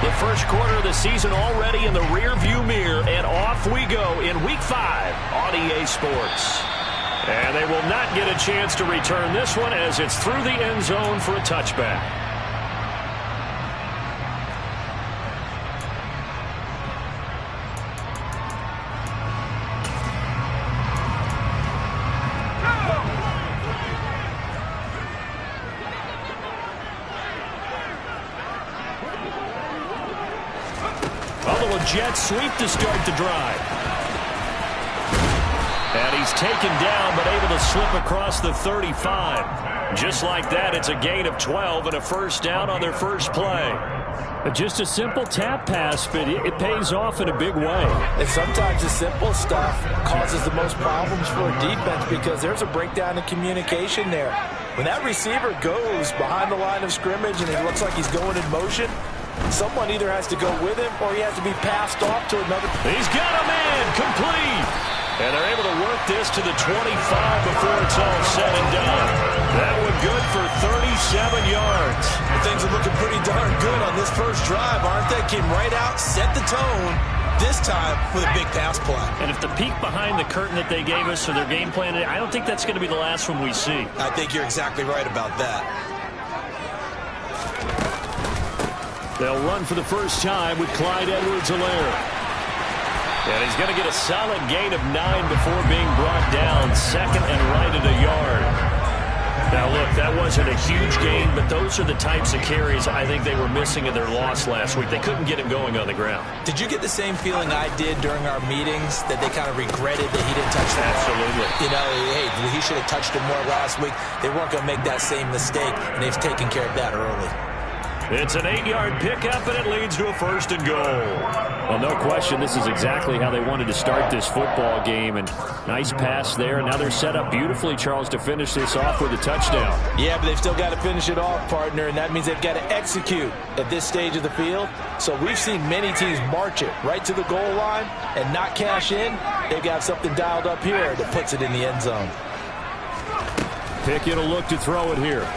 The first quarter of the season already in the rearview mirror, and off we go in Week 5 on EA Sports. And they will not get a chance to return this one as it's through the end zone for a touchback. Jet sweep to start the drive. And he's taken down, but able to slip across the 35. Just like that, it's a gain of 12 and a first down on their first play. Just a simple tap pass, but it pays off in a big way. And sometimes the simple stuff causes the most problems for a defense because there's a breakdown in communication there. When that receiver goes behind the line of scrimmage and it looks like he's going in motion, someone either has to go with him or he has to be passed off to another. He's got a man complete. And they're able to work this to the 25 before it's all said and done. That one good for 37 yards. Things are looking pretty darn good on this first drive, aren't they? Came right out, set the tone, this time with a big pass play. And if the peek behind the curtain that they gave us for their game plan, I don't think that's going to be the last one we see. I think you're exactly right about that. They'll run for the first time with Clyde Edwards-Helaire. And he's going to get a solid gain of 9 before being brought down. Second and right at a yard. Now, look, that wasn't a huge gain, but those are the types of carries I think they were missing in their loss last week. They couldn't get him going on the ground. Did you get the same feeling I did during our meetings, that they kind of regretted that he didn't touch the ball? Absolutely. You know, hey, he should have touched it more last week. They weren't going to make that same mistake, and they've taken care of that early. It's an 8-yard pickup, and it leads to a first and goal. Well, no question, this is exactly how they wanted to start this football game. And nice pass there, and now they're set up beautifully, Charles, to finish this off with a touchdown. Yeah, but they've still got to finish it off, partner, and that means they've got to execute at this stage of the field. So we've seen many teams march it right to the goal line and not cash in. They've got something dialed up here that puts it in the end zone. Pickett will look to throw it here.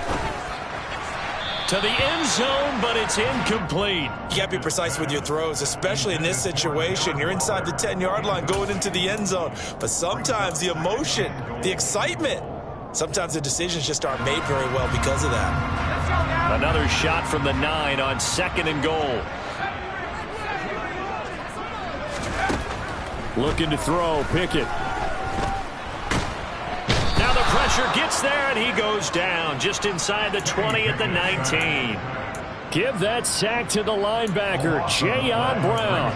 To the end zone, but it's incomplete. You got to be precise with your throws, especially in this situation. You're inside the 10-yard line going into the end zone. But sometimes the emotion, the excitement, sometimes the decisions just aren't made very well because of that. Another shot from the 9 on second and goal. Looking to throw, Pickett. Now the pressure gets there, and he goes down just inside the 20 at the 19. Give that sack to the linebacker, Jayon Brown.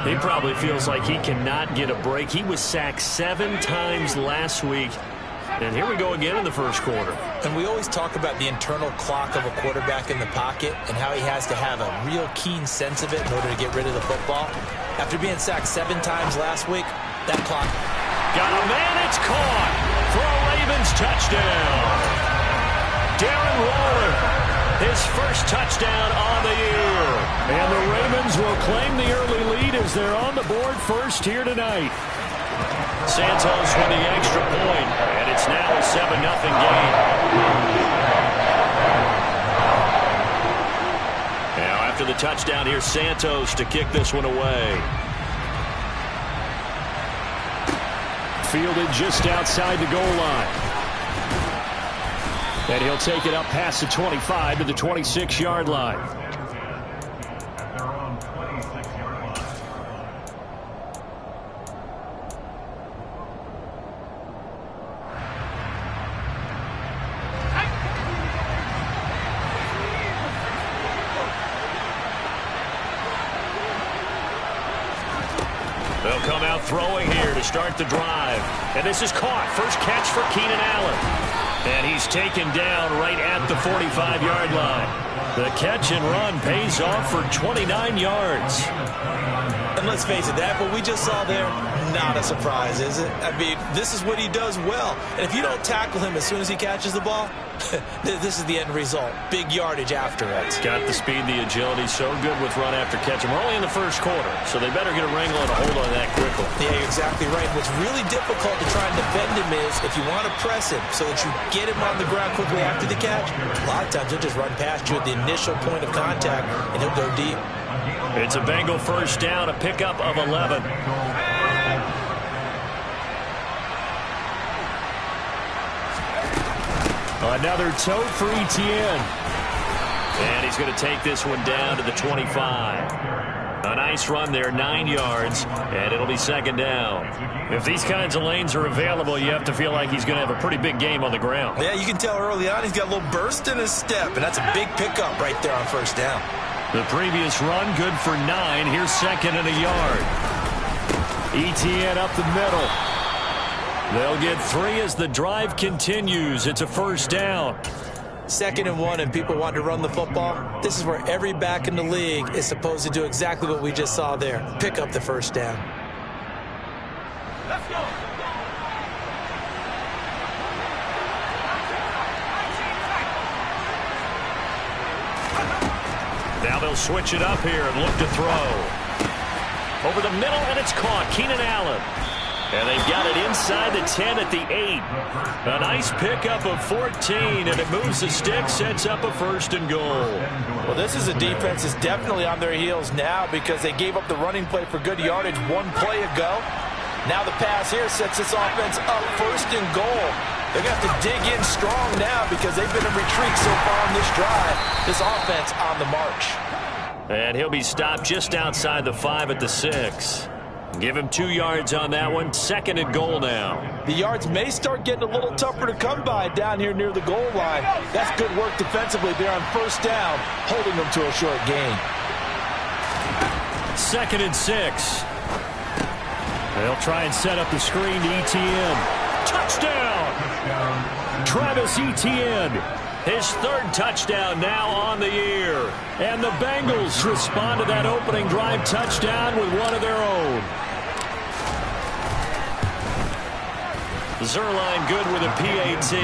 He probably feels like he cannot get a break. He was sacked 7 times last week. And here we go again in the first quarter. And we always talk about the internal clock of a quarterback in the pocket and how he has to have a real keen sense of it in order to get rid of the football. After being sacked 7 times last week, that clock. Got a man, it's caught for a Ravens touchdown. Darren Waller, his first touchdown on the year. And the Ravens will claim the early lead as they're on the board first here tonight. Santos with the extra point, and it's now a 7-0 game. Now after the touchdown, here's Santos to kick this one away. Fielded just outside the goal line. And he'll take it up past the 25 to the 26-yard line. They'll come out throwing here to start the drive. And this is caught. First catch for Keenan Allen. And he's taken down right at the 45-yard line. The catch and run pays off for 29 yards. And let's face it, that what we just saw there, not a surprise, is it? I mean, this is what he does well. And if you don't tackle him as soon as he catches the ball, this is the end result. Big yardage after it. Got the speed, the agility, so good with run after catch. And we're only in the first quarter, so they better get a wrangle and a hold on that quickly. Yeah, you're exactly right. What's really difficult to try and defend him is if you want to press him so that you get him on the ground quickly after the catch, a lot of times he'll just run past you at the initial point of contact, and he'll go deep. It's a Bengal first down, a pickup of 11. Another tote for Etienne. And he's going to take this one down to the 25. A nice run there, 9 yards, and it'll be second down. If these kinds of lanes are available, you have to feel like he's going to have a pretty big game on the ground. Yeah, you can tell early on he's got a little burst in his step, and that's a big pickup right there on first down. The previous run, good for 9. Here's second and a yard. Etienne up the middle. They'll get 3 as the drive continues. It's a first down. 2nd and 1, and people want to run the football. This is where every back in the league is supposed to do exactly what we just saw there. Pick up the first down. Let's go. Now they'll switch it up here and look to throw. Over the middle, and it's caught. Keenan Allen. And they've got it inside the 10 at the 8. A nice pickup of 14, and it moves the stick, sets up a first and goal. Well, this is a defense that's definitely on their heels now because they gave up the running play for good yardage 1 play ago. Now the pass here sets this offense up first and goal. They're going to have to dig in strong now because they've been in retreat so far on this drive. This offense on the march. And he'll be stopped just outside the 5 at the 6. Give him 2 yards on that one. Second and goal now. The yards may start getting a little tougher to come by down here near the goal line. That's good work defensively there on first down, holding them to a short gain. 2nd and 6. They'll try and set up the screen to Etienne. Touchdown! Travis Etienne. His 3rd touchdown now on the year. And the Bengals respond to that opening drive touchdown with one of their own. Zuerlein good with a PAT.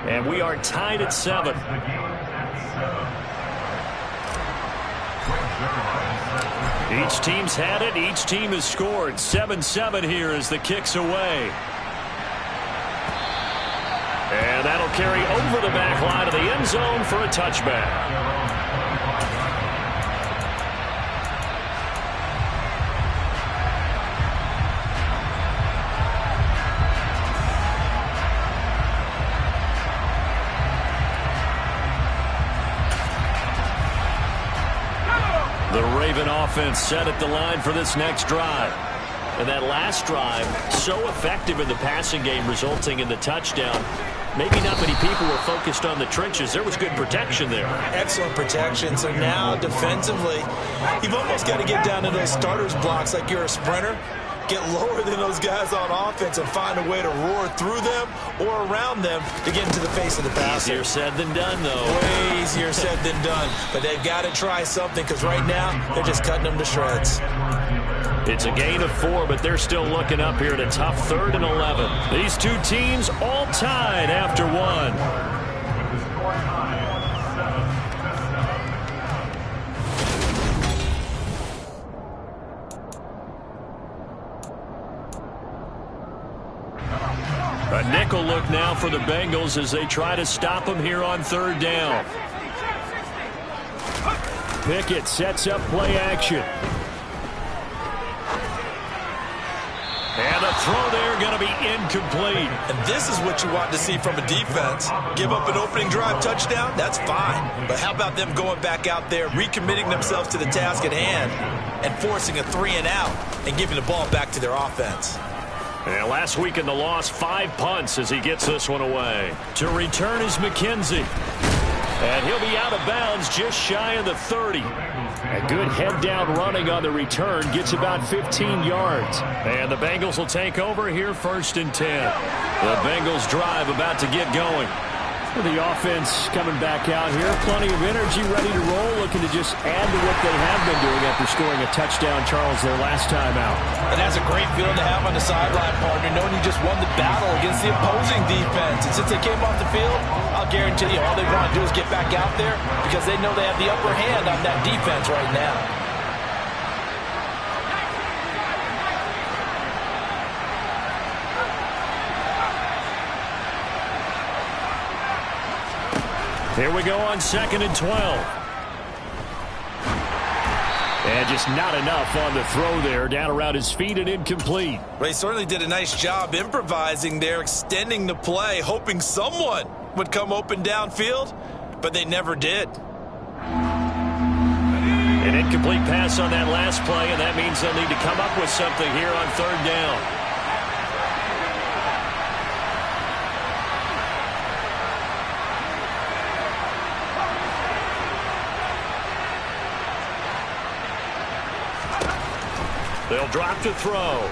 And we are tied at 7. Each team's had it. Each team has scored. 7-7 here as the kick's away. And that'll carry over the back line of the end zone for a touchback. The Raven offense set at the line for this next drive. And that last drive, so effective in the passing game, resulting in the touchdown. Maybe not many people were focused on the trenches. There was good protection there. Excellent protection. So now, defensively, you've almost got to get down to those starters blocks like you're a sprinter. Get lower than those guys on offense and find a way to roar through them or around them to get into the face of the passer. Easier said than done, though. Way easier said than done. But they've got to try something because right now, they're just cutting them to shreds. It's a gain of 4, but they're still looking up here at a tough 3rd and 11. These two teams all tied after 1. A nickel look now for the Bengals as they try to stop them here on 3rd down. Pickett sets up play action. And the throw there going to be incomplete. And this is what you want to see from a defense. Give up an opening drive touchdown, that's fine. But how about them going back out there, recommitting themselves to the task at hand, and forcing a 3-and-out and giving the ball back to their offense. And last week in the loss, 5 punts as he gets this one away. To return is McKenzie. And he'll be out of bounds just shy of the 30. A good head-down running on the return. Gets about 15 yards. And the Bengals will take over here 1st and 10. The Bengals drive about to get going. The offense coming back out here. Plenty of energy, ready to roll, looking to just add to what they have been doing after scoring a touchdown, Charles, their last time out. And that's a great feeling to have on the sideline, partner, knowing you just won the battle against the opposing defense. And since they came off the field, I'll guarantee you all they want to do is get back out there because they know they have the upper hand on that defense right now. Here we go on 2nd and 12. And just not enough on the throw there. Down around his feet and incomplete. Well, he certainly did a nice job improvising there, extending the play, hoping someone would come open downfield, but they never did. An incomplete pass on that last play, and that means they'll need to come up with something here on third down. They'll drop to throw.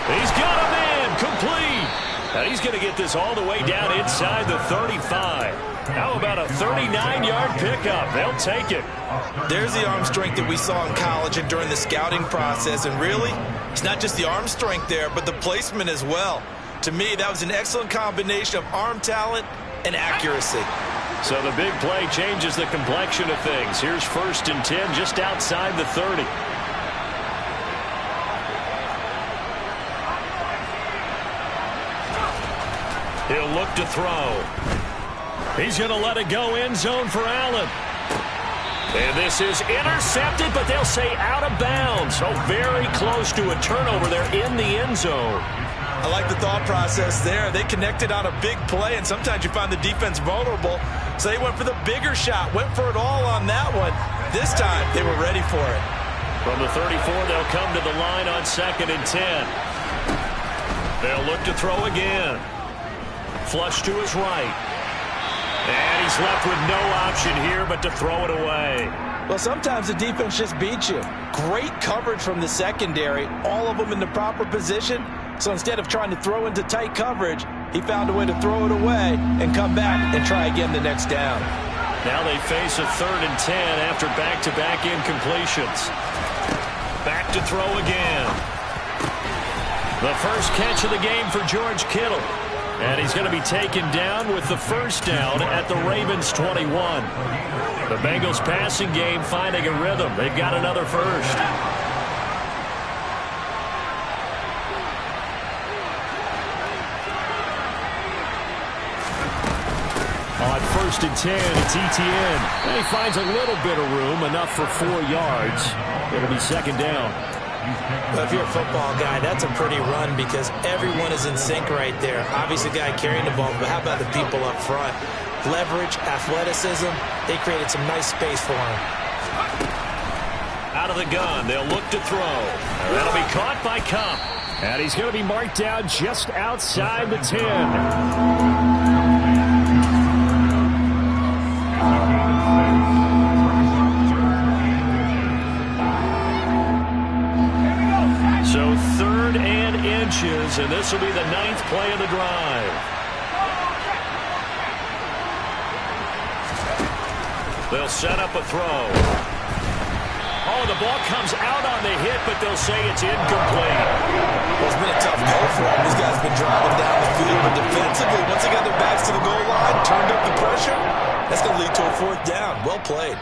He's got a man complete. And he's going to get this all the way down inside the 35. How about a 39-yard pickup? They'll take it. There's the arm strength that we saw in college and during the scouting process. And really, it's not just the arm strength there, but the placement as well. To me, that was an excellent combination of arm talent and accuracy. So the big play changes the complexion of things. Here's 1st and 10 just outside the 30. He'll look to throw. He's going to let it go end zone for Allen. And this is intercepted, but they'll say out of bounds. So very close to a turnover there in the end zone. I like the thought process there. They connected on a big play, and sometimes you find the defense vulnerable. So they went for the bigger shot, went for it all on that one. This time, they were ready for it. From the 34, they'll come to the line on 2nd and 10. They'll look to throw again. Flush to his right. And he's left with no option here but to throw it away. Well, sometimes the defense just beats you. Great coverage from the secondary, all of them in the proper position. So instead of trying to throw into tight coverage, he found a way to throw it away and come back and try again the next down. Now they face a 3rd and 10 after back-to-back incompletions. Back to throw again. The first catch of the game for George Kittle. And he's going to be taken down with the first down at the Ravens 21. The Bengals passing game finding a rhythm. They've got another first. On 1st and 10, it's Etienne. And he finds a little bit of room, enough for 4 yards. It'll be 2nd down. Well, if you're a football guy, that's a pretty run because everyone is in sync right there. Obviously, the guy carrying the ball, but how about the people up front? Leverage, athleticism, they created some nice space for him. Out of the gun, they'll look to throw. That'll be caught by Kupp. And he's going to be marked down just outside the 10. So 3rd and inches, and this will be the 9th play of the drive. They'll set up a throw. Oh, the ball comes out on the hit, but they'll say it's incomplete. Well, it's been a tough go for him. These guys have been driving down the field, but defensively, once they got their backs to the goal line, turned up the pressure, that's going to lead to a 4th down. Well played.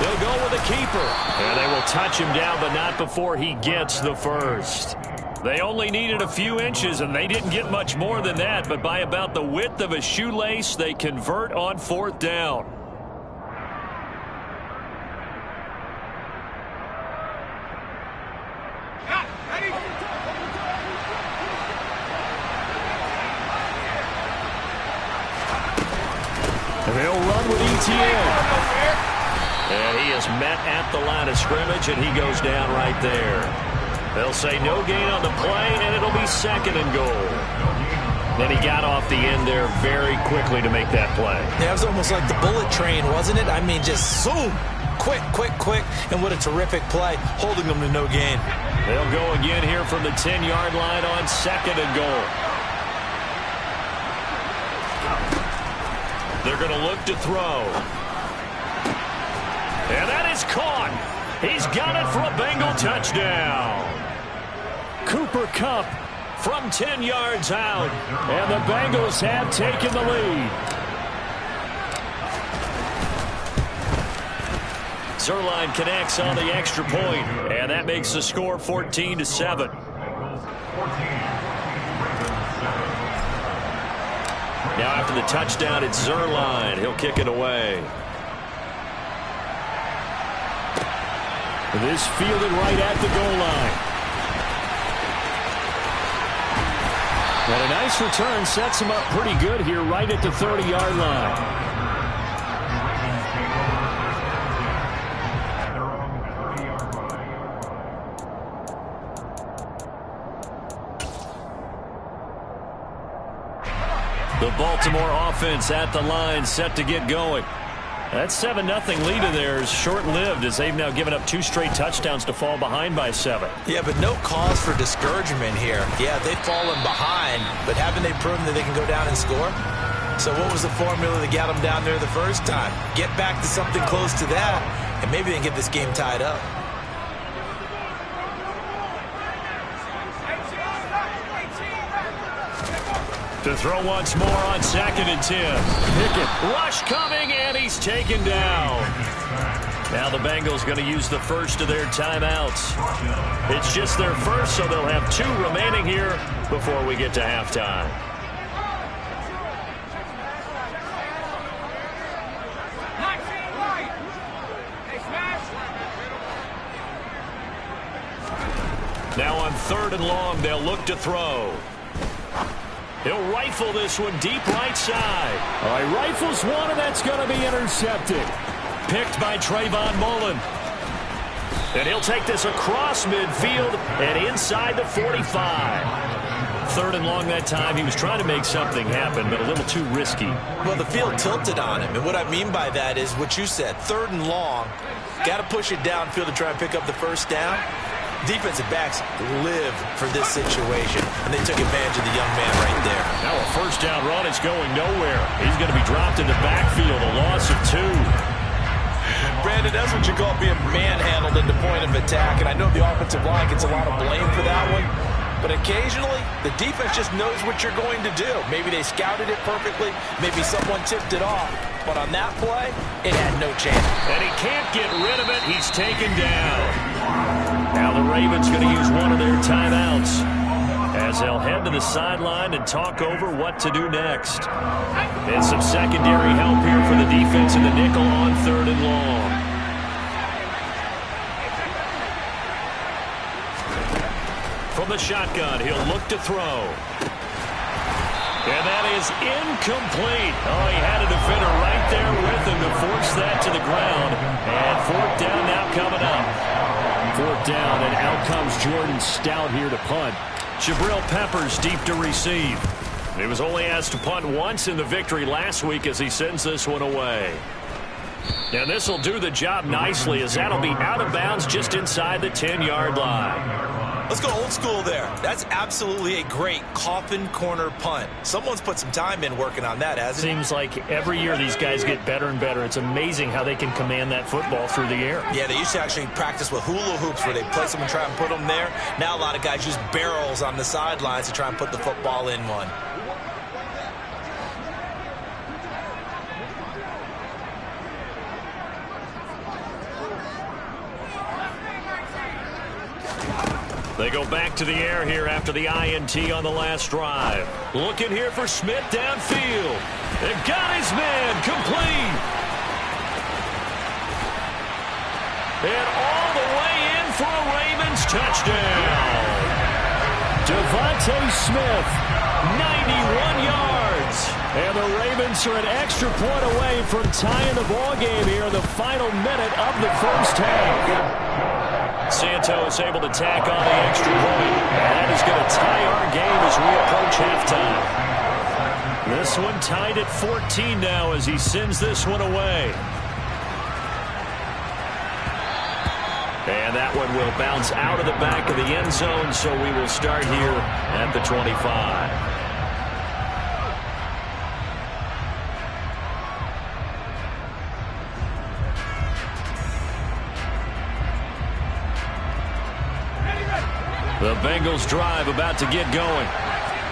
They'll go with a keeper. And they will touch him down, but not before he gets the first. They only needed a few inches, and they didn't get much more than that. But by about the width of a shoelace, they convert on 4th down. And they'll run with Etienne. And he is met at the line of scrimmage, and he goes down right there. They'll say no gain on the play, and it'll be 2nd and goal. Then he got off the end there very quickly to make that play. Yeah, it was almost like the bullet train, wasn't it? I mean, just zoom. Quick, quick, quick. And what a terrific play, holding them to no gain. They'll go again here from the 10-yard line on 2nd and goal. They're going to look to throw. And that is caught. He's got it for a Bengal touchdown. Cooper Kupp from 10 yards out. And the Bengals have taken the lead. Zuerlein connects on the extra point, and that makes the score 14-7. Now after the touchdown, it's Zuerlein. He'll kick it away. This fielded right at the goal line. And a nice return sets him up pretty good here right at the 30-yard line. The Baltimore offense at the line, set to get going. That 7-0 lead of theirs short-lived as they've now given up 2 straight touchdowns to fall behind by 7. Yeah, but no cause for discouragement here. Yeah, they've fallen behind, but haven't they proven that they can go down and score? So what was the formula that got them down there the first time? Get back to something close to that, and maybe they can get this game tied up. To throw once more on 2nd and 10. Pickett, rush coming, and he's taken down. Now the Bengals going to use the first of their timeouts. It's just their first, so they'll have 2 remaining here before we get to halftime. Now on 3rd and long, they'll look to throw. He'll rifle this one deep right side. All right, rifles one, and that's going to be intercepted. Picked by Trayvon Mullen. And he'll take this across midfield and inside the 45. 3rd and long that time. He was trying to make something happen, but a little too risky. Well, the field tilted on him, and what I mean by that is what you said. 3rd and long, got to push it downfield to try and pick up the first down. Defensive backs live for this situation, and they took advantage of the young man right there. Now a first down run is going nowhere. He's going to be dropped in the backfield, a loss of 2. Brandon, that's what you call being manhandled into point of attack, and I know the offensive line gets a lot of blame for that one, but occasionally the defense just knows what you're going to do. Maybe they scouted it perfectly, maybe someone tipped it off, but on that play, it had no chance. And he can't get rid of it. He's taken down. Now the Ravens going to use one of their timeouts as they'll head to the sideline and talk over what to do next. And some secondary help here for the defense in the nickel on 3rd and long. From the shotgun, he'll look to throw. And that is incomplete. Oh, he had a defender right there with him to force that to the ground. And 4th down now coming up. 4th down, and out comes Jordan Stout here to punt. Jabril Peppers deep to receive. He was only asked to punt once in the victory last week as he sends this one away. And this will do the job nicely as that'll be out of bounds just inside the 10-yard line. Let's go old school there. That's absolutely a great coffin corner punt. Someone's put some time in working on that, hasn't it? Seems like every year these guys get better and better. It's amazing how they can command that football through the air. Yeah, they used to actually practice with hula hoops where they place them and try and put them there. Now a lot of guys use barrels on the sidelines to try and put the football in one. They go back to the air here after the INT on the last drive. Looking here for Smith downfield. They've got his man complete. And all the way in for a Ravens touchdown. Devontae Smith, 91 yards. And the Ravens are an extra point away from tying the ball game here in the final minute of the first half. Santos able to tack on the extra point. And that is going to tie our game as we approach halftime. This one tied at 14 now as he sends this one away. And that one will bounce out of the back of the end zone, so we will start here at the 25. The Bengals drive about to get going.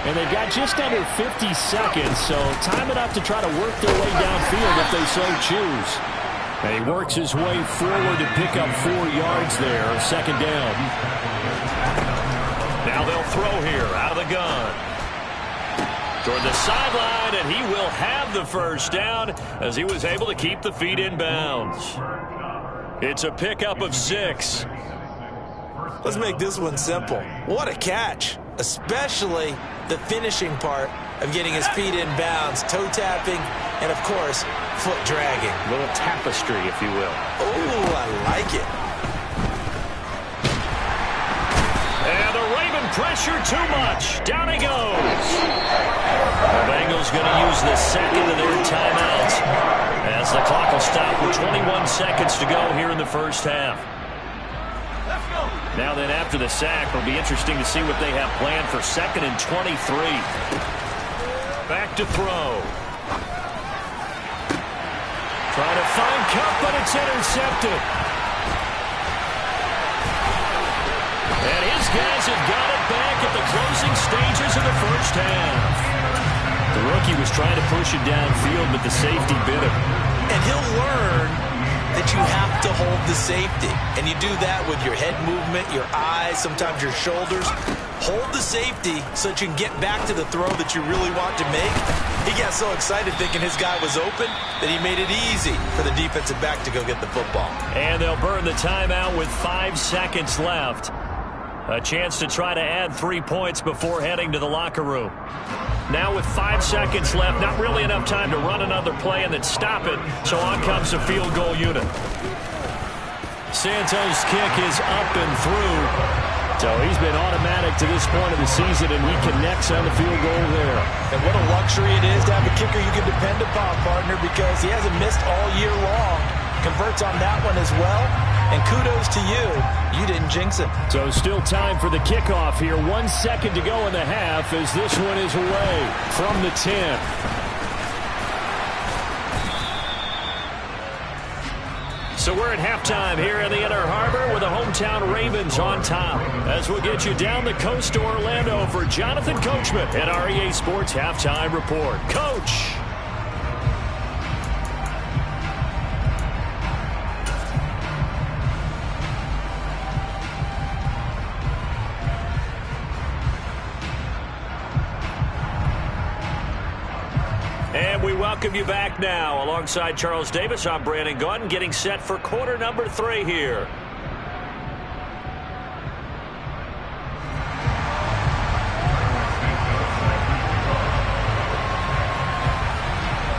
And they've got just under 50 seconds, so time enough to try to work their way downfield if they so choose. And he works his way forward to pick up 4 yards there, 2nd down. Now they'll throw here out of the gun. Toward the sideline, and he will have the first down as he was able to keep the feet in bounds. It's a pickup of 6. Let's make this one simple. What a catch, especially the finishing part of getting his feet in bounds, toe tapping, and of course, foot dragging. A little tapestry, if you will. Oh, I like it. And the Raven pressure too much. Down he goes. The Bengals going to use the second of their timeouts as the clock will stop with 21 seconds to go here in the first half. Now then, after the sack, it'll be interesting to see what they have planned for 2nd and 23. Back to throw. Trying to find Kupp, but it's intercepted. And his guys have got it back at the closing stages of the first half. The rookie was trying to push it downfield, but the safety bit him. And he'll learn that you have to hold the safety. And you do that with your head movement, your eyes, sometimes your shoulders. Hold the safety so that you can get back to the throw that you really want to make. He got so excited thinking his guy was open that he made it easy for the defensive back to go get the football. And they'll burn the timeout with 5 seconds left. A chance to try to add 3 points before heading to the locker room. Now with 5 seconds left, not really enough time to run another play and then stop it, so on comes the field goal unit. Santos' kick is up and through. So he's been automatic to this point of the season, and he connects on the field goal there. And what a luxury it is to have a kicker you can depend upon, partner, because he hasn't missed all year long. Converts on that one as well. And kudos to you. You didn't jinx it. So still time for the kickoff here. 1 second to go in the half as this one is away from the 10. So we're at halftime here in the Inner Harbor with the hometown Ravens on top. As we'll get you down the coast to Orlando for Jonathan Coachman at our EA Sports Halftime Report. Coach. And we welcome you back now. Alongside Charles Davis, I'm Brandon Gaudin, getting set for quarter number 3 here.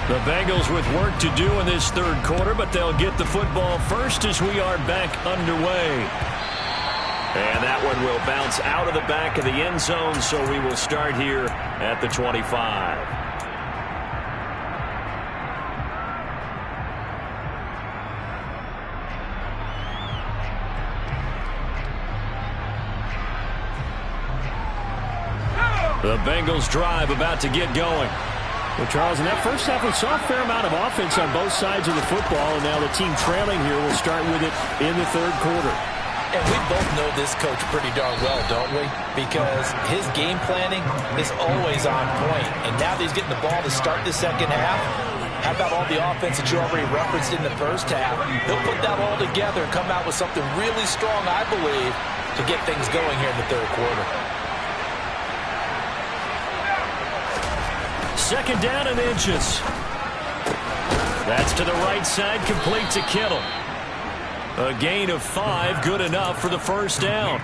The Bengals with work to do in this third quarter, but they'll get the football first as we are back underway. And that one will bounce out of the back of the end zone, so we will start here at the 25. The Bengals drive about to get going. Well, Charles, in that first half, we saw a fair amount of offense on both sides of the football, and now the team trailing here will start with it in the third quarter. And we both know this coach pretty darn well, don't we? Because his game planning is always on point. And now that he's getting the ball to start the second half, how about all the offense that you already referenced in the first half? He'll put that all together and come out with something really strong, I believe, to get things going here in the third quarter. Second down and inches. That's to the right side, complete to Kittle. A gain of 5, good enough for the first down.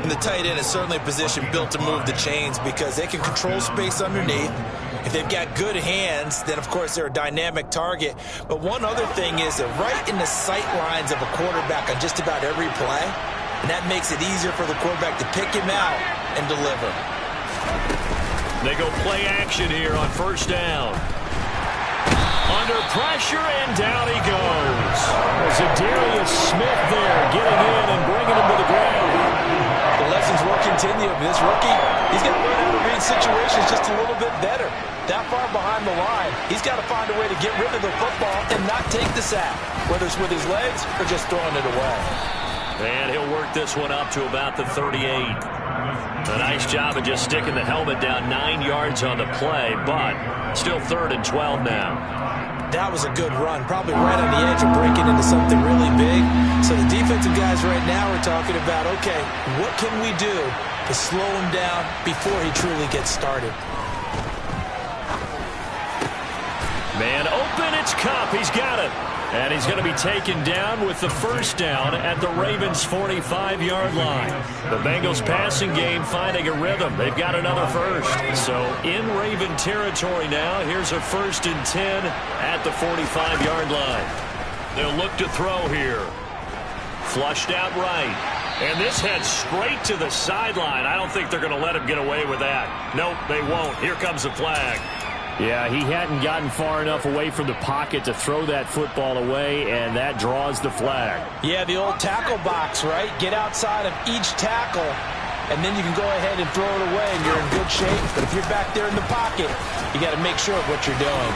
And the tight end is certainly a position built to move the chains because they can control space underneath. If they've got good hands, then of course they're a dynamic target. But one other thing is they're right in the sight lines of a quarterback on just about every play. And that makes it easier for the quarterback to pick him out and deliver. They go play action here on first down. Under pressure, and down he goes. Zadarius Smith there, getting in and bringing him to the ground. The lessons will continue. This rookie, he's got to learn how to read situations just a little bit better. That far behind the line, he's got to find a way to get rid of the football and not take the sack, whether it's with his legs or just throwing it away. And he'll work this one up to about the 38. A nice job of just sticking the helmet down 9 yards on the play, but still 3rd and 12 now. That was a good run, probably right on the edge of breaking into something really big. So the defensive guys right now are talking about, okay, what can we do to slow him down before he truly gets started? Man open, it's Kupp. He's got it. And he's going to be taken down with the first down at the Ravens' 45-yard line. The Bengals passing game finding a rhythm. They've got another first. So in Raven territory now, here's a 1st and 10 at the 45-yard line. They'll look to throw here. Flushed out right. And this heads straight to the sideline. I don't think they're going to let him get away with that. Nope, they won't. Here comes the flag. Yeah, he hadn't gotten far enough away from the pocket to throw that football away, and that draws the flag. Yeah, the old tackle box, right? Get outside of each tackle, and then you can go ahead and throw it away, and you're in good shape. But if you're back there in the pocket, you got to make sure of what you're doing.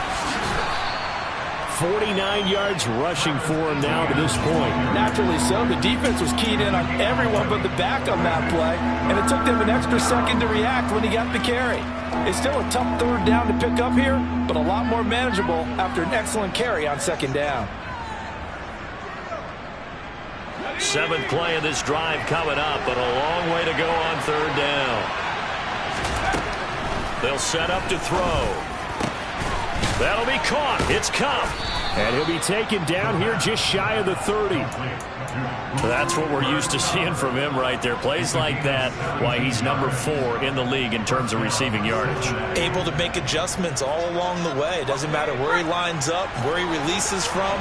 49 yards rushing for him now to this point. Naturally so. The defense was keyed in on everyone but the back on that play, and it took them an extra second to react when he got the carry. It's still a tough 3rd down to pick up here, but a lot more manageable after an excellent carry on 2nd down. 7th play of this drive coming up, but a long way to go on 3rd down. They'll set up to throw. That'll be caught. It's Kupp. And he'll be taken down here just shy of the 30. That's what we're used to seeing from him right there. Plays like that, why he's number 4 in the league in terms of receiving yardage. Able to make adjustments all along the way. Doesn't matter where he lines up, where he releases from.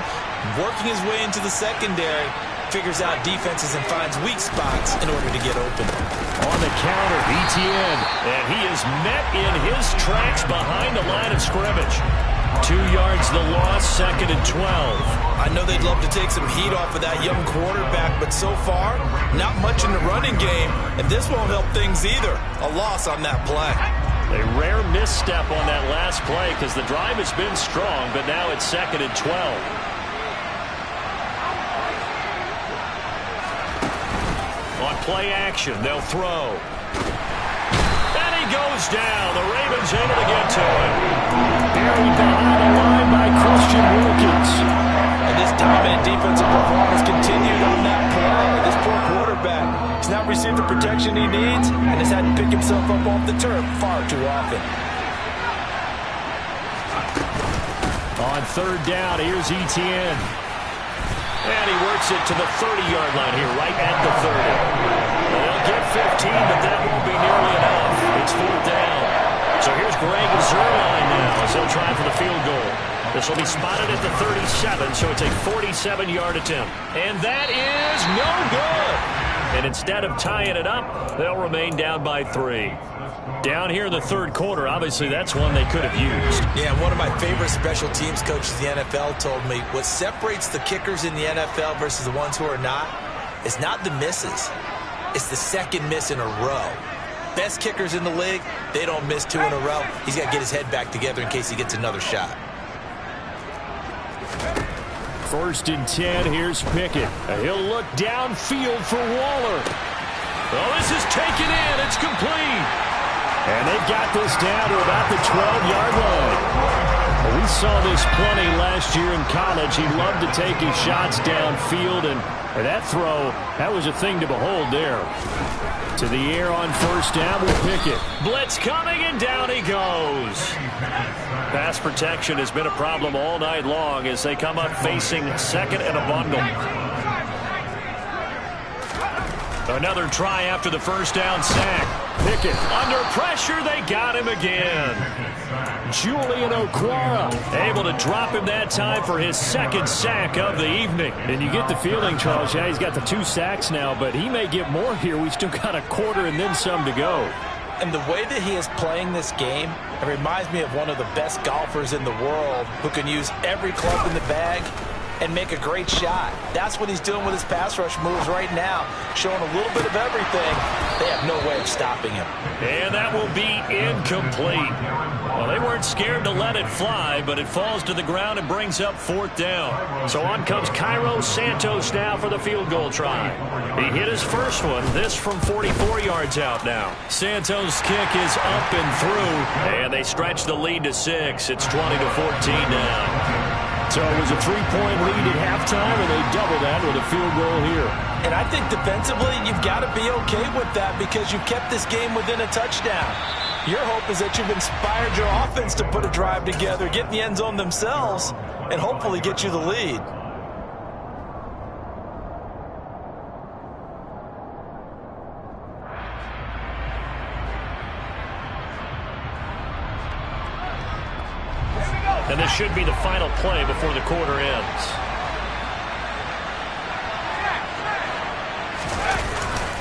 Working his way into the secondary. Figures out defenses and finds weak spots in order to get open. On the counter, Etienne. And he is met in his tracks behind the line of scrimmage. 2 yards the loss, 2nd and 12. I know they'd love to take some heat off of that young quarterback, but so far, not much in the running game, and this won't help things either. A loss on that play. A rare misstep on that last play because the drive has been strong, but now it's 2nd and 12. On play action, they'll throw. And he goes down. The Ravens able to get to him. Buried behind the line by Christian Wilkins. And this dominant defensive performance continued on that play. This poor quarterback has not received the protection he needs and has had to pick himself up off the turf far too often. On 3rd down, here's Etienne. And he works it to the 30-yard line here, right at the 30. They'll get 15, but that won't be nearly enough. It's 4th down. So here's Greg Zuerlein now as they'll try for the field goal. This will be spotted at the 37, so it's a 47-yard attempt. And that is no good. And instead of tying it up, they'll remain down by 3. Down here in the 3rd quarter, obviously that's one they could have used. Yeah, one of my favorite special teams coaches in the NFL told me what separates the kickers in the NFL versus the ones who are not is not the misses. It's the 2nd miss in a row. Best kickers in the league, they don't miss 2 in a row. He's got to get his head back together in case he gets another shot. 1st and 10, here's Pickett. He'll look downfield for Waller. Oh, this is taken in. It's complete. And they've got this down to about the 12-yard line. Well, we saw this plenty last year in college. He loved to take his shots downfield, and that throw, that was a thing to behold there. To the air on 1st down with Pickett. Blitz coming, and down he goes. Pass protection has been a problem all night long as they come up facing 2nd and a bundle. Another try after the 1st down sack. Pickett under pressure. They got him again. Julian Okwara able to drop him that time for his 2nd sack of the evening. And you get the feeling, Charles, yeah, he's got the 2 sacks now, but he may get more here. We've still got a quarter and then some to go. And the way that he is playing this game, it reminds me of one of the best golfers in the world who can use every club in the bag and make a great shot. That's what he's doing with his pass rush moves right now, showing a little bit of everything. They have no way of stopping him. And that will be incomplete. Well, they weren't scared to let it fly, but it falls to the ground and brings up 4th down. So on comes Cairo Santos now for the field goal try. He hit his first one, this from 44 yards out now. Santos' kick is up and through, and they stretch the lead to 6. It's 20-14 now. So it was a 3-point lead at halftime, and they doubled that with a field goal here. And I think defensively, you've got to be okay with that because you've kept this game within a touchdown. Your hope is that you've inspired your offense to put a drive together, get in the end zone themselves, and hopefully get you the lead. And this should be the final play before the quarter ends.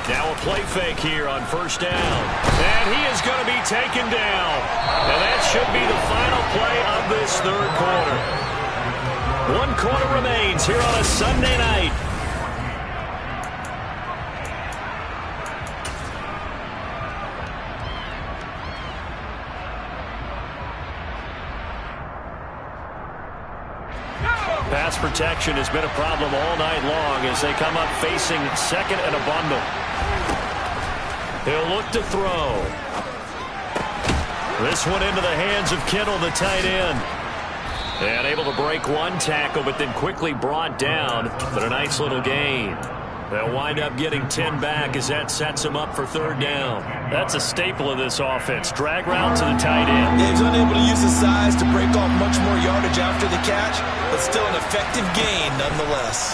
Now a play fake here on first down. And he is going to be taken down. And that should be the final play of this third quarter. 1 quarter remains here on a Sunday night. Pass protection has been a problem all night long as they come up facing second and a bundle. He'll look to throw. This one into the hands of Kittle, the tight end. And able to break one tackle, but then quickly brought down. But a nice little gain. They'll wind up getting 10 back as that sets them up for third down. That's a staple of this offense. Drag route to the tight end. Yeah, he's unable to use his size to break off much more yardage after the catch, but still an effective gain nonetheless.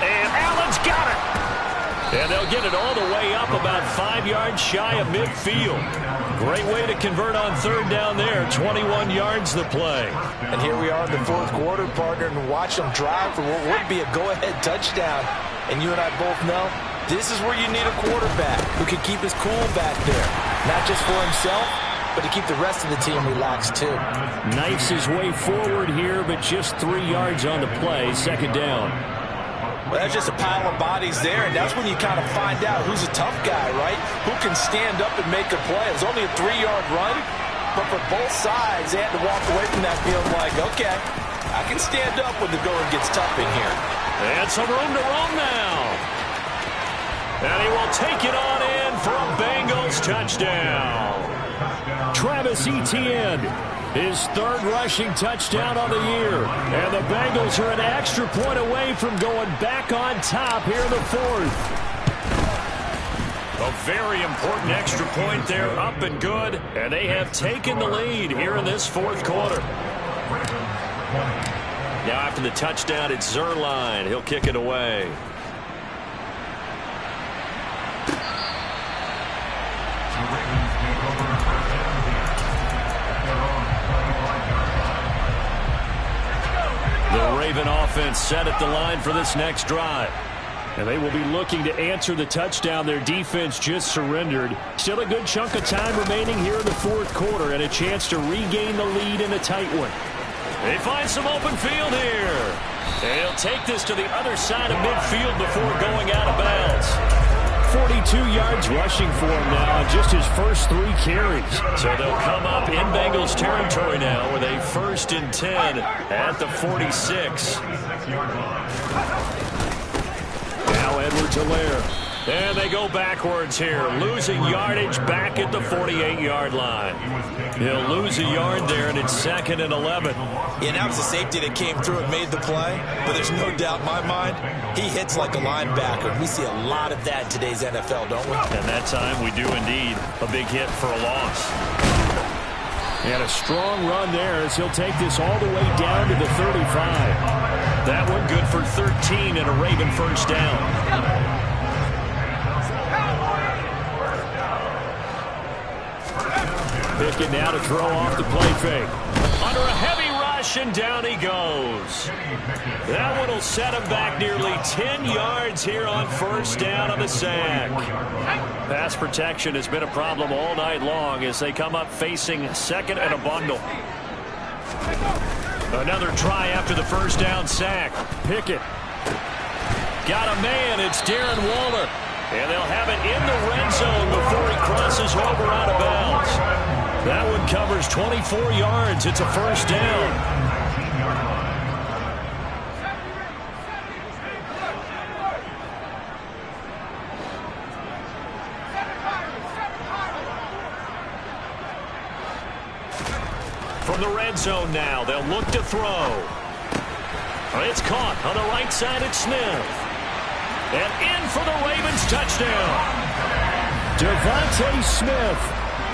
And Allen's got it. And they'll get it all the way up about 5 yards shy of midfield. Great way to convert on third down there. 21 yards the play. And here we are in the fourth quarter, partner, and watch them drive for what would be a go-ahead touchdown. And you and I both know this is where you need a quarterback who can keep his cool back there. Not just for himself, but to keep the rest of the team relaxed too. Knifes his way forward here, but just 3 yards on the play. Second down. Well, that's just a pile of bodies there, and that's when you kind of find out who's a tough guy, right? Who can stand up and make a play. It was only a 3-yard run, but for both sides, they had to walk away from that field like, okay, I can stand up when the going gets tough in here. And some room to roam now. And he will take it on in for a Bengals touchdown. Travis Etienne, his third rushing touchdown of the year. And the Bengals are an extra point away from going back on top here in the fourth. A very important extra point there, up and good. And they have taken the lead here in this fourth quarter. Now after the touchdown, it's Zuerlein. He'll kick it away. The Raven offense set at the line for this next drive. And they will be looking to answer the touchdown their defense just surrendered. Still a good chunk of time remaining here in the fourth quarter and a chance to regain the lead in a tight one. They find some open field here. And he'll take this to the other side of midfield before going out of bounds. 42 yards rushing for him now on just his first 3 carries. So they'll come up in Bengals territory now with a 1st and 10 at the 46. Now Edwards-Helaire. And they go backwards here, losing yardage back at the 48-yard line. He'll lose a yard there, and it's 2nd and 11. Yeah, that was a safety that came through and made the play, but there's no doubt in my mind, he hits like a linebacker. We see a lot of that in today's NFL, don't we? And that time we do indeed. A big hit for a loss. And a strong run there as he'll take this all the way down to the 35. That one good for 13 and a Raven first down. Pickett now to throw off the play fake. Under a heavy rush, and down he goes. That one will set him back nearly 10 yards here on first down on the sack. Pass protection has been a problem all night long as they come up facing second and a bundle. Another try after the first down sack. Pickett. Got a man. It's Darren Waller. And they'll have it in the red zone before he crosses over out of bounds. That one covers 24 yards. It's a first down. From the red zone now, they'll look to throw. It's caught on the right side at Smith. And in for the Ravens touchdown. Devontae Smith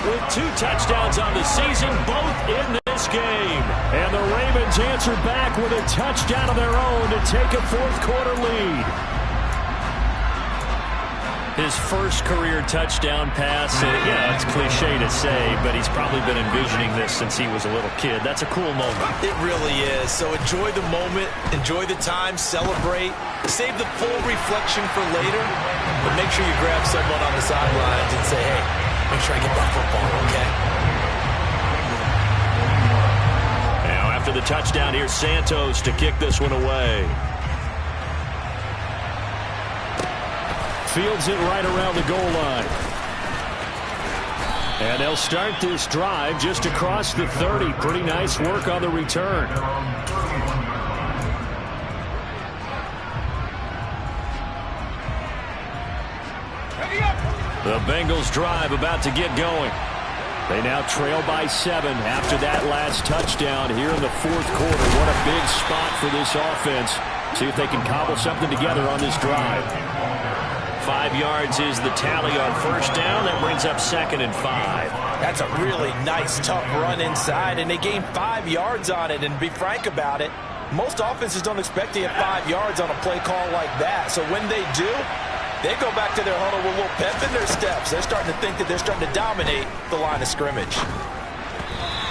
with 2 touchdowns on the season, both in this game. And the Ravens answer back with a touchdown of their own to take a fourth-quarter lead. His first career touchdown pass, it's cliche to say, but he's probably been envisioning this since he was a little kid. That's a cool moment. It really is. So enjoy the moment, enjoy the time, celebrate, save the full reflection for later, but make sure you grab someone on the sidelines and say, hey, make sure I get that football, okay? Now after the touchdown, here's Santos to kick this one away. Fields it right around the goal line. And they'll start this drive just across the 30. Pretty nice work on the return. The Bengals drive about to get going. They now trail by 7 after that last touchdown here in the fourth quarter. What a big spot for this offense. See if they can cobble something together on this drive. 5 yards is the tally on first down. That brings up 2nd and 5. That's a really nice, tough run inside, and they gained 5 yards on it. And to be frank about it, most offenses don't expect to get 5 yards on a play call like that. So when they do, they go back to their huddle with a little pep in their steps. They're starting to think that they're starting to dominate the line of scrimmage.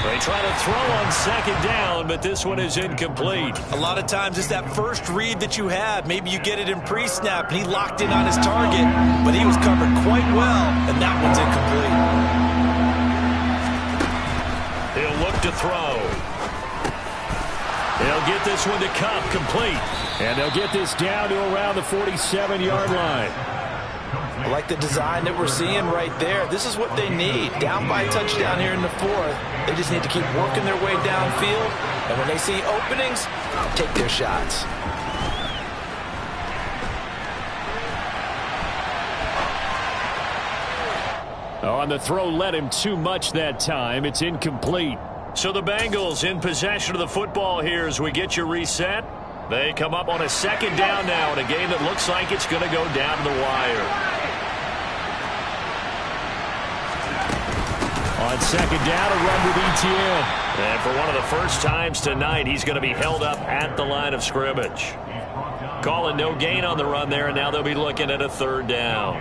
They try to throw on 2nd down, but this one is incomplete. A lot of times it's that first read that you have. Maybe you get it in pre-snap, and he locked in on his target, but he was covered quite well, and that one's incomplete. He'll look to throw. They'll get this one to Kupp, complete. And they'll get this down to around the 47-yard line. I like the design that we're seeing right there. This is what they need. Down by a touchdown here in the fourth. They just need to keep working their way downfield. And when they see openings, take their shots. On the throw, led him too much that time. It's incomplete. So the Bengals in possession of the football here as we get you reset. They come up on a 2nd down now in a game that looks like it's going to go down to the wire. On 2nd down, a run with Etienne. And for one of the first times tonight, he's going to be held up at the line of scrimmage. Calling no gain on the run there, and now they'll be looking at a 3rd down.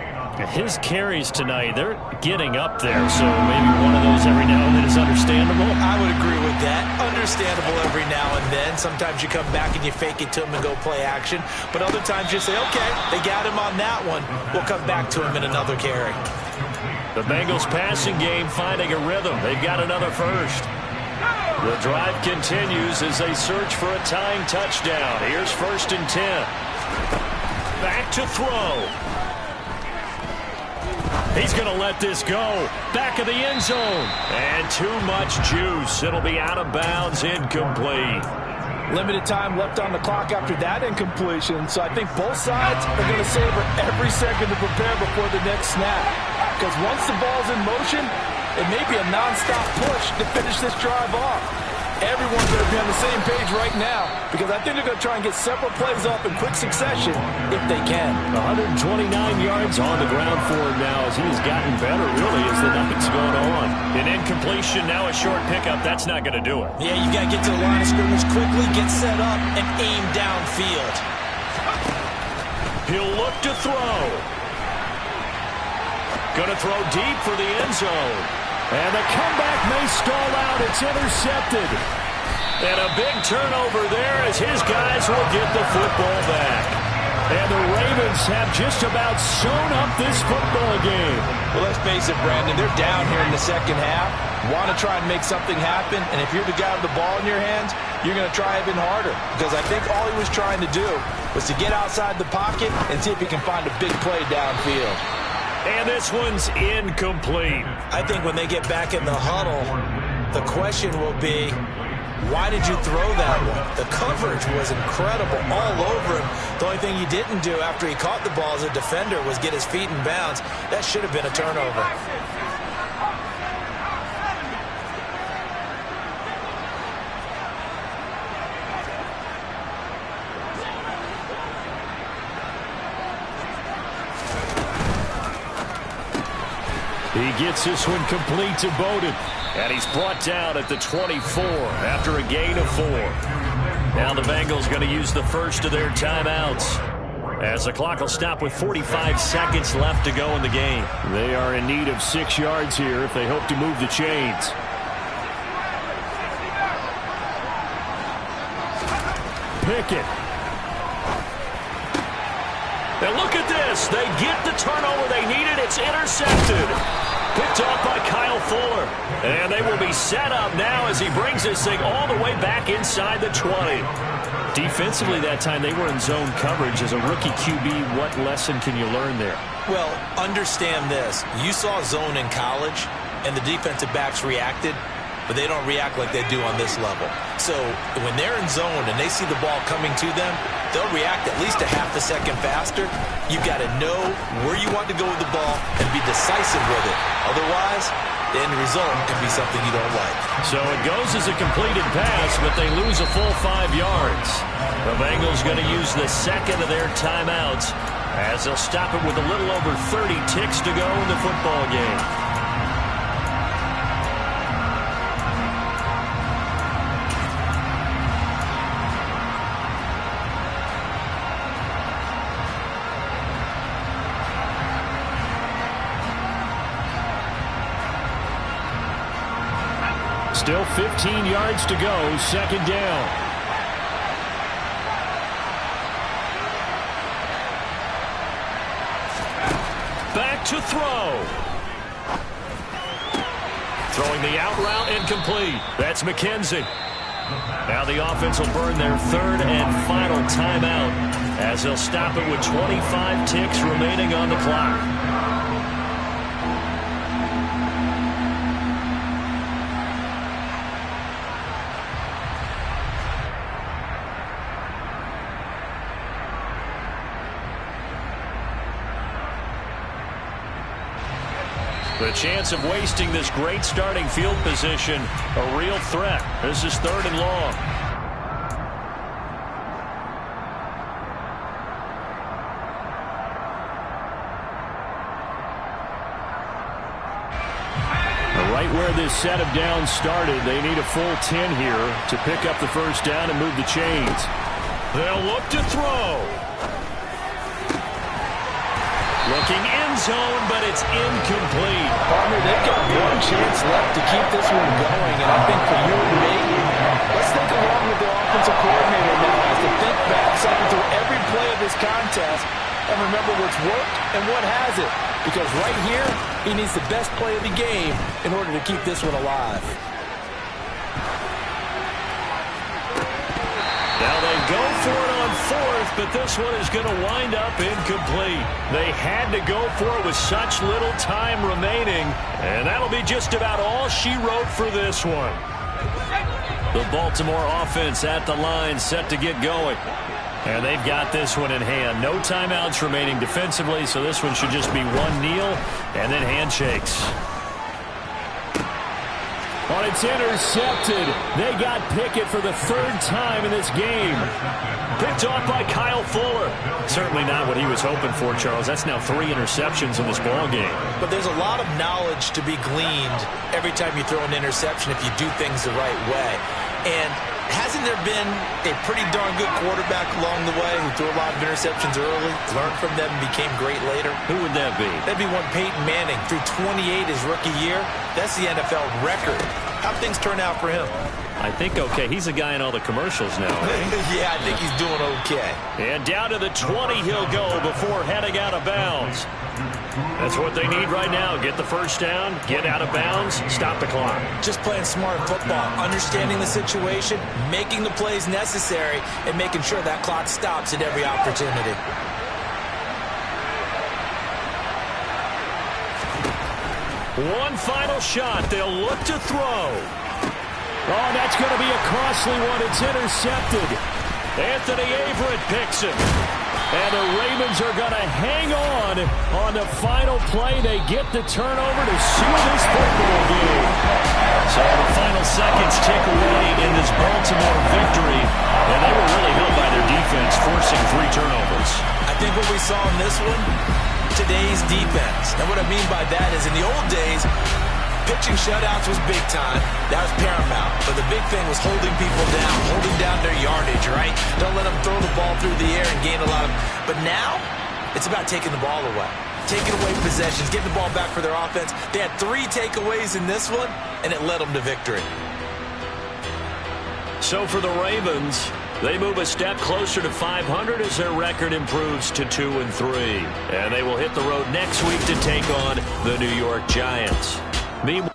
His carries tonight, they're getting up there, so maybe one of those every now and then is understandable. I would agree with that. Understandable every now and then. Sometimes you come back and you fake it to him and go play action. But other times you say, okay, they got him on that one. We'll come back to him in another carry. The Bengals passing game finding a rhythm. They've got another first. The drive continues as they search for a tying touchdown. Here's 1st and 10. Back to throw. He's going to let this go. Back of the end zone. And too much juice. It'll be out of bounds, incomplete. Limited time left on the clock after that incompletion. So I think both sides are going to savor every second to prepare before the next snap. Because once the ball's in motion, it may be a nonstop push to finish this drive off. Everyone's going to be on the same page right now because I think they're going to try and get several plays up in quick succession if they can. 129 yards on the ground for him now as he's gotten better, really, as the night's going on. An incompletion, now a short pickup. That's not going to do it. Yeah, you got to get to the line of scrimmage quickly, get set up, and aim downfield. He'll look to throw. Going to throw deep for the end zone. And the comeback may stall out. It's intercepted. And a big turnover there as his guys will get the football back. And the Ravens have just about sewn up this football game. Well, let's face it, Brandon. They're down here in the second half. Want to try and make something happen. And if you're the guy with the ball in your hands, you're going to try even harder. Because I think all he was trying to do was to get outside the pocket and see if he can find a big play downfield. And this one's incomplete. I think when they get back in the huddle, the question will be, why did you throw that one? The coverage was incredible all over him. The only thing he didn't do after he caught the ball as a defender was get his feet in bounds. That should have been a turnover. He gets this one complete to Bowden. And he's brought down at the 24 after a gain of 4. Now the Bengals going to use the first of their timeouts, as the clock will stop with 45 seconds left to go in the game. They are in need of 6 yards here if they hope to move the chains. Pickett. Now look at this. They get the turnover they needed. It's intercepted. Picked off by Kyle Fuller. And they will be set up now as he brings this thing all the way back inside the 20. Defensively that time, they were in zone coverage. As a rookie QB, what lesson can you learn there? Well, understand this. You saw zone in college, and the defensive backs reacted, but they don't react like they do on this level. So when they're in zone and they see the ball coming to them, they'll react at least a half a second faster. You've got to know where you want to go with the ball and be decisive with it. Otherwise, the end result can be something you don't like. So it goes as a completed pass, but they lose a full 5 yards. The Bengals going to use the second of their timeouts, as they'll stop it with a little over 30 ticks to go in the football game. Still 15 yards to go, second down. Back to throw. Throwing the out route incomplete. That's McKenzie. Now the offense will burn their third and final timeout, as they'll stop it with 25 ticks remaining on the clock. The chance of wasting this great starting field position, a real threat. This is third and long. Right where this set of downs started, they need a full 10 here to pick up the first down and move the chains. They'll look to throw. Looking end zone, but it's incomplete. Partner, they've got one chance left to keep this one going, and I think for you and me, let's think along with the offensive coordinator now as to think back, cycle through every play of this contest, and remember what's worked and what hasn't. Because right here, he needs the best play of the game in order to keep this one alive. Now they go for it on fourth, but this one is going to wind up incomplete. They had to go for it with such little time remaining, and that'll be just about all she wrote for this one. The Baltimore offense at the line, set to get going. And they've got this one in hand. No timeouts remaining defensively, so this one should just be one kneel and then handshakes. Well, it's intercepted. They got Pickett for the third time in this game. Picked off by Kyle Fuller. Certainly not what he was hoping for, Charles. That's now 3 interceptions in this ball game. But there's a lot of knowledge to be gleaned every time you throw an interception if you do things the right way. And hasn't there been a pretty darn good quarterback along the way who threw a lot of interceptions early, learned from them, and became great later? Who would that be? That'd be one Peyton Manning. Threw 28 his rookie year. That's the NFL record. How'd things turn out for him? I think okay. He's a guy in all the commercials now, eh? Yeah, I think he's doing okay. And down to the 20 he'll go before heading out of bounds. That's what they need right now. Get the first down, get out of bounds, stop the clock. Just playing smart football, understanding the situation, making the plays necessary, and making sure that clock stops at every opportunity. One final shot. They'll look to throw. Oh, that's going to be a costly one. It's intercepted. Anthony Averett picks it. And the Ravens are going to hang on the final play. They get the turnover to seal this football game. So the final seconds tick away in this Baltimore victory. And they were really helped by their defense, forcing 3 turnovers. I think what we saw in this one, today's defense. And what I mean by that is in the old days, pitching shutouts was big time. That was paramount. But the big thing was holding people down, holding down their yardage, right? Don't let them throw the ball through the air and gain a lot of... But now, it's about taking the ball away. Taking away possessions, getting the ball back for their offense. They had 3 takeaways in this one, and it led them to victory. So for the Ravens, they move a step closer to 500 as their record improves to 2-3. And they will hit the road next week to take on the New York Giants. Meanwhile,